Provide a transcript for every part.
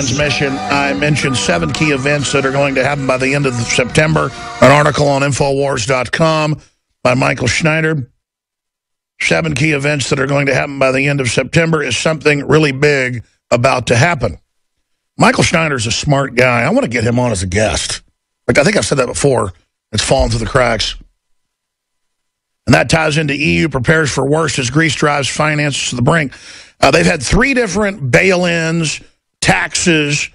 transmission, I mentioned 7 key events that are going to happen by the end of September. An article on Infowars.com by Michael Schneider. 7 key events that are going to happen by the end of September. Is something really big about to happen. Michael Schneider's a smart guy. I want to get him on as a guest. Like, I think I've said that before. It's fallen through the cracks. And that ties into EU prepares for worse as Greece drives finances to the brink. They've had 3 different bail-ins, taxes,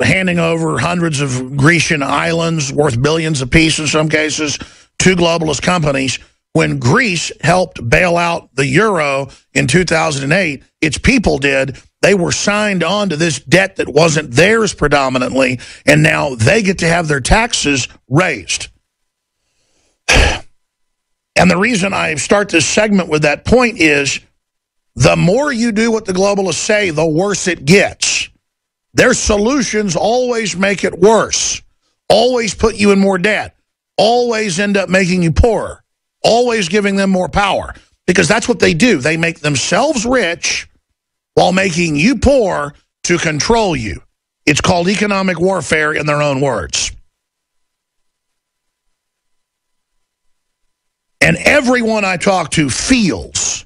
handing over hundreds of Grecian islands worth billions apiece in some cases to globalist companies. When Greece helped bail out the euro in 2008, its people did. They were signed on to this debt that wasn't theirs predominantly, and now they get to have their taxes raised. And the reason I start this segment with that point is the more you do what the globalists say, the worse it gets. Their solutions always make it worse, always put you in more debt, always end up making you poorer, always giving them more power, because that's what they do. They make themselves rich while making you poor to control you. It's called economic warfare in their own words. And everyone I talk to feels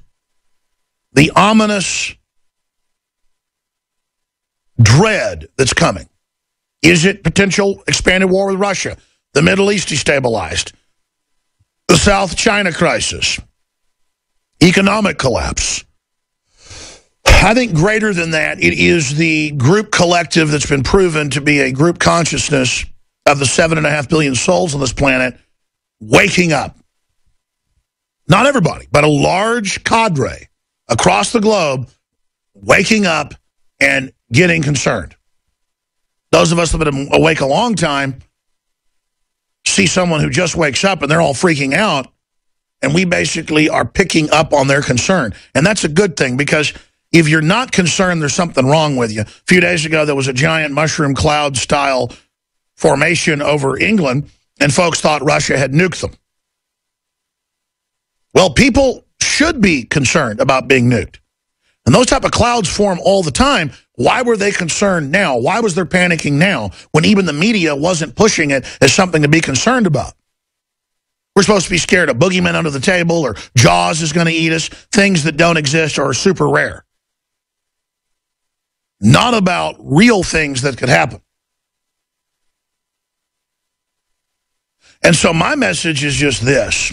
the ominous dread that's coming. Is it potential expanded war with Russia? The Middle East destabilized? The South China crisis? Economic collapse? I think greater than that, it is the group collective that's been proven to be a group consciousness of the 7.5 billion souls on this planet waking up. Not everybody, but a large cadre across the globe waking up and getting concerned. Those of us that have been awake a long time see someone who just wakes up and they're all freaking out, and we basically are picking up on their concern. And that's a good thing, because if you're not concerned, there's something wrong with you. A few days ago, there was a giant mushroom cloud-style formation over England, and folks thought Russia had nuked them. Well, people should be concerned about being nuked. And those type of clouds form all the time. Why were they concerned now? Why was there panicking now when even the media wasn't pushing it as something to be concerned about? We're supposed to be scared of boogeymen under the table, or Jaws is going to eat us, things that don't exist or are super rare. Not about real things that could happen. And so my message is just this.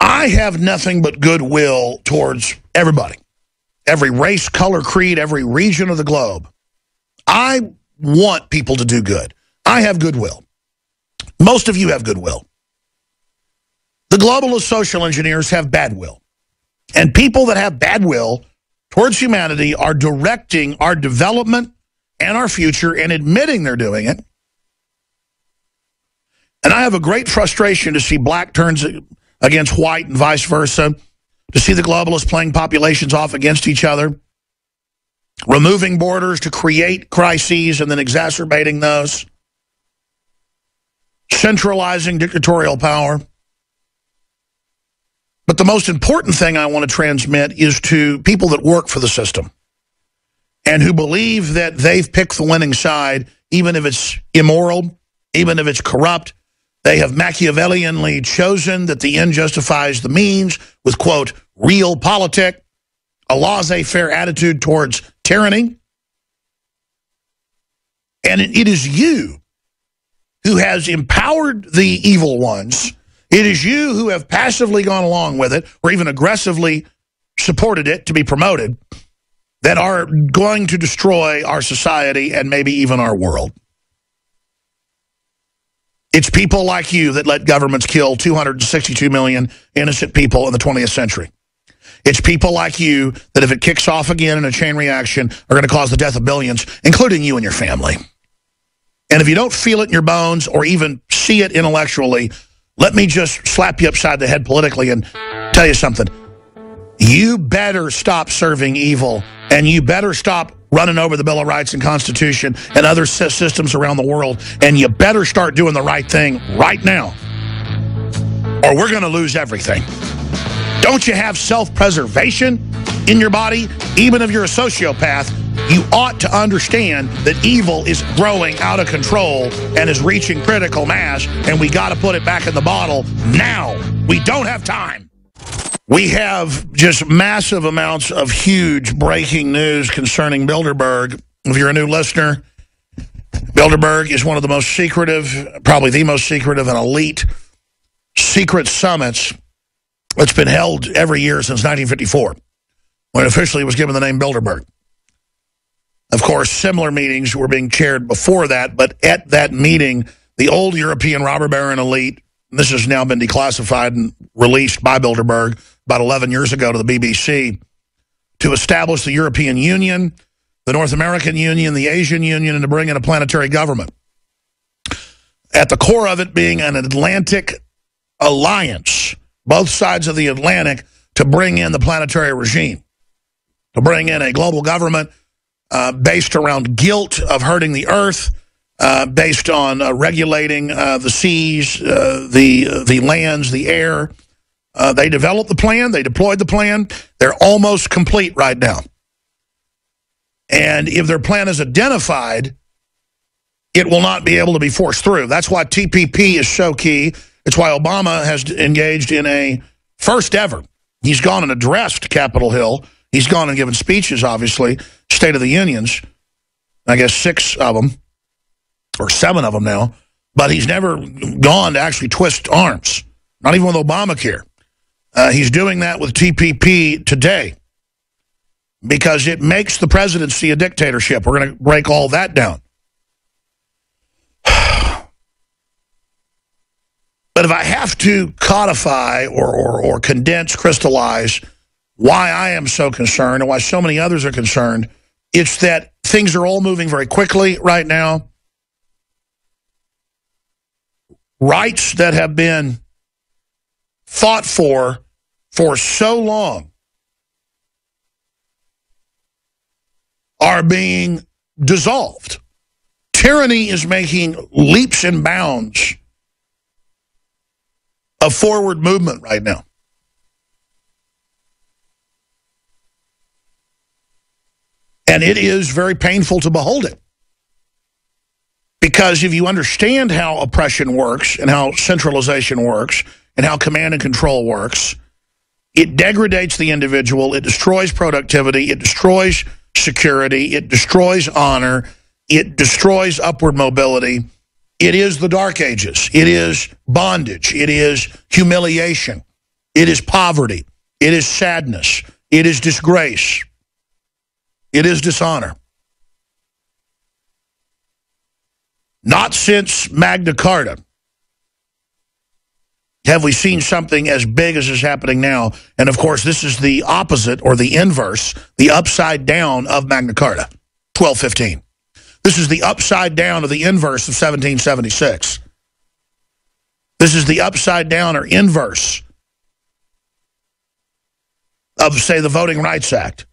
I have nothing but goodwill towards everybody. Every race, color, creed, every region of the globe. I want people to do good. I have goodwill. Most of you have goodwill. The globalist social engineers have bad will. And people that have bad will towards humanity are directing our development and our future and admitting they're doing it. And I have a great frustration to see black turns against white and vice versa, to see the globalists playing populations off against each other, removing borders to create crises and then exacerbating those, centralizing dictatorial power. But the most important thing I want to transmit is to people that work for the system and who believe that they've picked the winning side, even if it's immoral, even if it's corrupt. They have Machiavellianly chosen that the end justifies the means with, quote, realpolitik, a laissez-faire attitude towards tyranny. And it is you who has empowered the evil ones. It is you who have passively gone along with it, or even aggressively supported it to be promoted, that are going to destroy our society and maybe even our world. It's people like you that let governments kill 262 million innocent people in the 20th century. It's people like you that, if it kicks off again in a chain reaction, are going to cause the death of billions, including you and your family. And if you don't feel it in your bones or even see it intellectually, let me just slap you upside the head politically and tell you something. You better stop serving evil, and you better stop running over the Bill of Rights and Constitution and other systems around the world, and you better start doing the right thing right now, or we're going to lose everything. Don't you have self-preservation in your body? Even if you're a sociopath, you ought to understand that evil is growing out of control and is reaching critical mass, and we got to put it back in the bottle now. We don't have time. We have just massive amounts of huge breaking news concerning Bilderberg. If you're a new listener, Bilderberg is one of the most secretive, probably the most secretive and elite secret summits that's been held every year since 1954, when officially it was given the name Bilderberg. Of course, similar meetings were being chaired before that, but at that meeting, the old European robber baron elite, this has now been declassified and released by Bilderberg about 11 years ago to the BBC, to establish the European Union, the North American Union, the Asian Union, and to bring in a planetary government. At the core of it being an Atlantic alliance, both sides of the Atlantic, to bring in the planetary regime, to bring in a global government based around guilt of hurting the earth, based on regulating the seas, the lands, the air. They developed the plan. They deployed the plan. They're almost complete right now. And if their plan is identified, it will not be able to be forced through. That's why TPP is so key. It's why Obama has engaged in a first ever. He's gone and addressed Capitol Hill. He's gone and given speeches, obviously, State of the Unions. I guess 6 of them, or 7 of them now. But he's never gone to actually twist arms, not even with Obamacare. He's doing that with TPP today because it makes the presidency a dictatorship. We're going to break all that down. But if I have to codify or condense, crystallize why I am so concerned and why so many others are concerned, it's that things are all moving very quickly right now. Rights that have been fought for so long are being dissolved. Tyranny is making leaps and bounds of forward movement right now. And it is very painful to behold it. Because if you understand how oppression works and how centralization works and how command and control works, it degrades the individual, it destroys productivity, it destroys security, it destroys honor, it destroys upward mobility. It is the Dark Ages. It is bondage. It is humiliation. It is poverty. It is sadness. It is disgrace. It is dishonor. Not since Magna Carta have we seen something as big as is happening now. And, of course, this is the opposite or the inverse, the upside down of Magna Carta, 1215. This is the upside down of the inverse of 1776. This is the upside down or inverse of, say, the Voting Rights Act.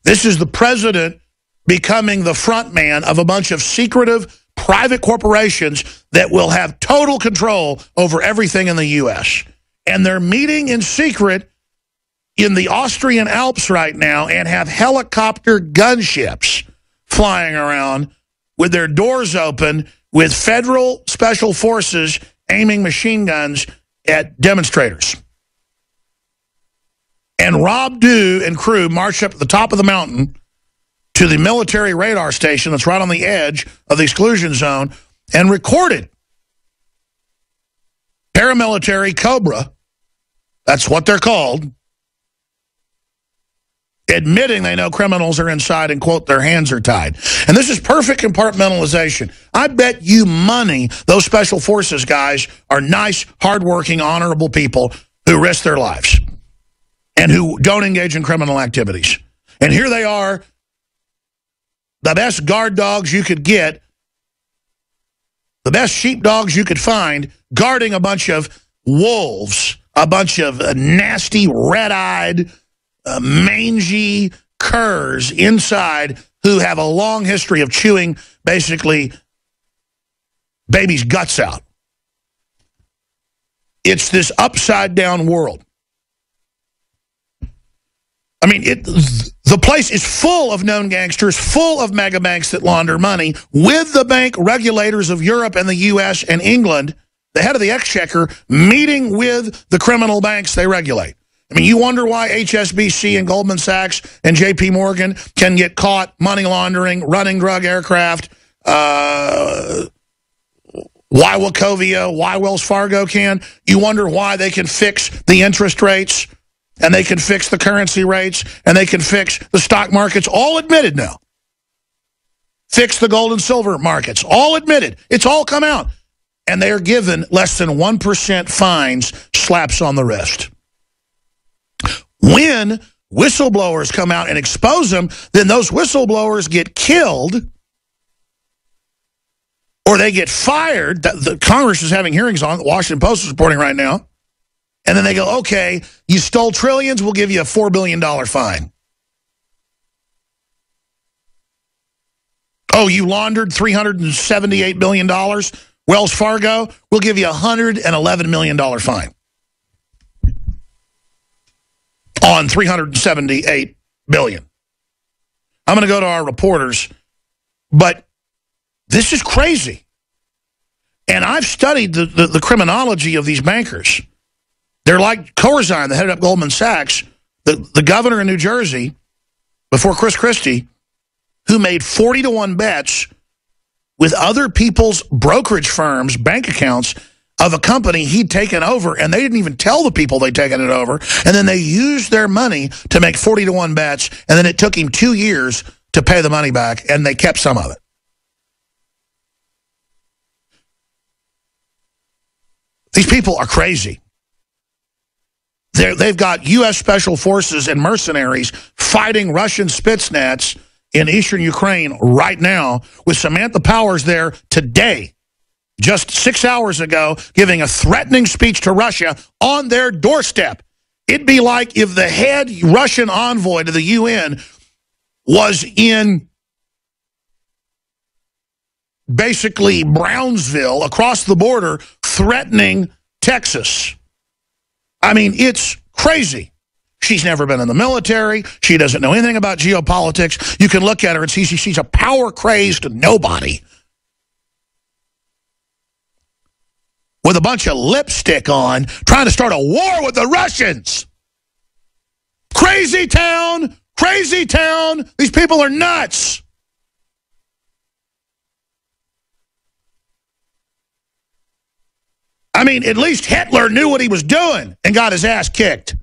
This is the president becoming the front man of a bunch of secretive private corporations that will have total control over everything in the U.S. And they're meeting in secret in the Austrian Alps right now and have helicopter gunships flying around with their doors open with federal special forces aiming machine guns at demonstrators. And Rob Dew and crew marched up to the top of the mountain to the military radar station that's right on the edge of the exclusion zone and recorded paramilitary Cobra, that's what they're called, admitting they know criminals are inside and, quote, their hands are tied. And this is perfect compartmentalization. I bet you money those special forces guys are nice, hardworking, honorable people who risk their lives and who don't engage in criminal activities. And here they are, the best guard dogs you could get, the best sheepdogs you could find, guarding a bunch of wolves, a bunch of nasty, red-eyed, mangy curs inside who have a long history of chewing, basically, babies' guts out. It's this upside-down world. I mean, The place is full of known gangsters, full of mega banks that launder money, with the bank regulators of Europe and the U.S. and England, the head of the exchequer, meeting with the criminal banks they regulate. I mean, you wonder why HSBC and Goldman Sachs and J.P. Morgan can get caught money laundering, running drug aircraft, why Wachovia, why Wells Fargo can. You wonder why they can fix the interest rates, and they can fix the currency rates, and they can fix the stock markets, all admitted now. Fix the gold and silver markets, all admitted. It's all come out. And they are given less than 1% fines, slaps on the wrist. When whistleblowers come out and expose them, then those whistleblowers get killed or they get fired. The Congress is having hearings on it. The Washington Post is reporting right now. And then they go, okay, you stole trillions, we'll give you a $4 billion fine. Oh, you laundered $378 billion? Wells Fargo, we'll give you a $111 million fine. On $378 billion. I'm going to go to our reporters, but this is crazy. And I've studied the criminology of these bankers. They're like Corzine, that headed up Goldman Sachs, the governor in New Jersey, before Chris Christie, who made 40-to-1 bets with other people's brokerage firms' bank accounts of a company he'd taken over, and they didn't even tell the people they'd taken it over, and then they used their money to make 40-to-1 bets, and then it took him 2 years to pay the money back, and they kept some of it. These people are crazy. They've got U.S. Special Forces and mercenaries fighting Russian Spetsnaz in eastern Ukraine right now, with Samantha Powers there today, just 6 hours ago, giving a threatening speech to Russia on their doorstep. It'd be like if the head Russian envoy to the UN was in basically Brownsville, across the border, threatening Texas. I mean, it's crazy. She's never been in the military. She doesn't know anything about geopolitics. You can look at her and see she's a power-crazed nobody with a bunch of lipstick on, trying to start a war with the Russians. Crazy town, crazy town. These people are nuts. I mean, at least Hitler knew what he was doing and got his ass kicked.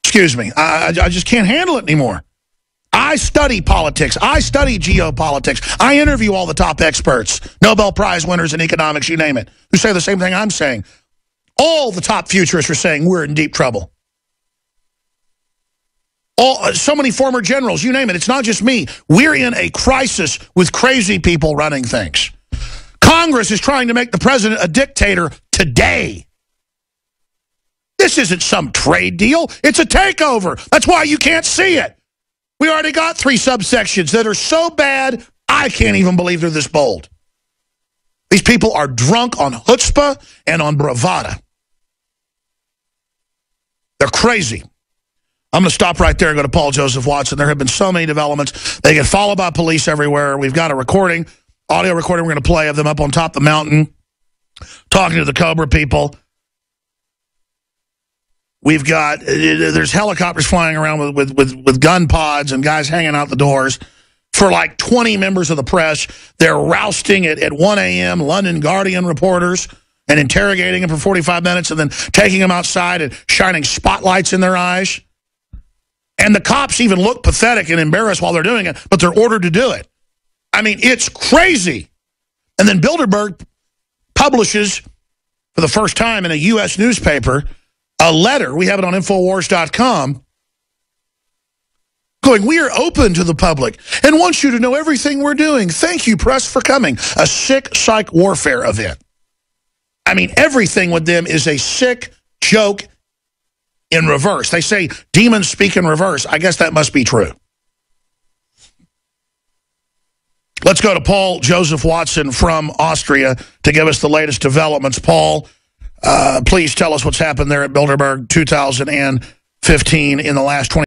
Excuse me. I just can't handle it anymore. I study politics. I study geopolitics. I interview all the top experts, Nobel Prize winners in economics, you name it, who say the same thing I'm saying. All the top futurists are saying we're in deep trouble. So many former generals, you name it. It's not just me. We're in a crisis with crazy people running things. Congress is trying to make the president a dictator today. This isn't some trade deal. It's a takeover. That's why you can't see it. We already got 3 subsections that are so bad, I can't even believe they're this bold. These people are drunk on chutzpah and on bravada. They're crazy. I'm going to stop right there and go to Paul Joseph Watson. There have been so many developments. They get followed by police everywhere. We've got a recording, audio recording we're going to play of them up on top of the mountain, talking to the Cobra people. We've got, there's helicopters flying around with gun pods and guys hanging out the doors. For like 20 members of the press, they're rousting at 1 a.m. London Guardian reporters and interrogating them for 45 minutes and then taking them outside and shining spotlights in their eyes. And the cops even look pathetic and embarrassed while they're doing it, but they're ordered to do it. I mean, it's crazy. And then Bilderberg publishes, for the first time in a U.S. newspaper, a letter. We have it on Infowars.com. Going, we are open to the public and want you to know everything we're doing. Thank you, press, for coming. A sick psych warfare event. I mean, everything with them is a sick joke in reverse. They say demons speak in reverse. I guess that must be true. Let's go to Paul Joseph Watson from Austria to give us the latest developments. Paul, Please tell us what's happened there at Bilderberg 2015 in the last 20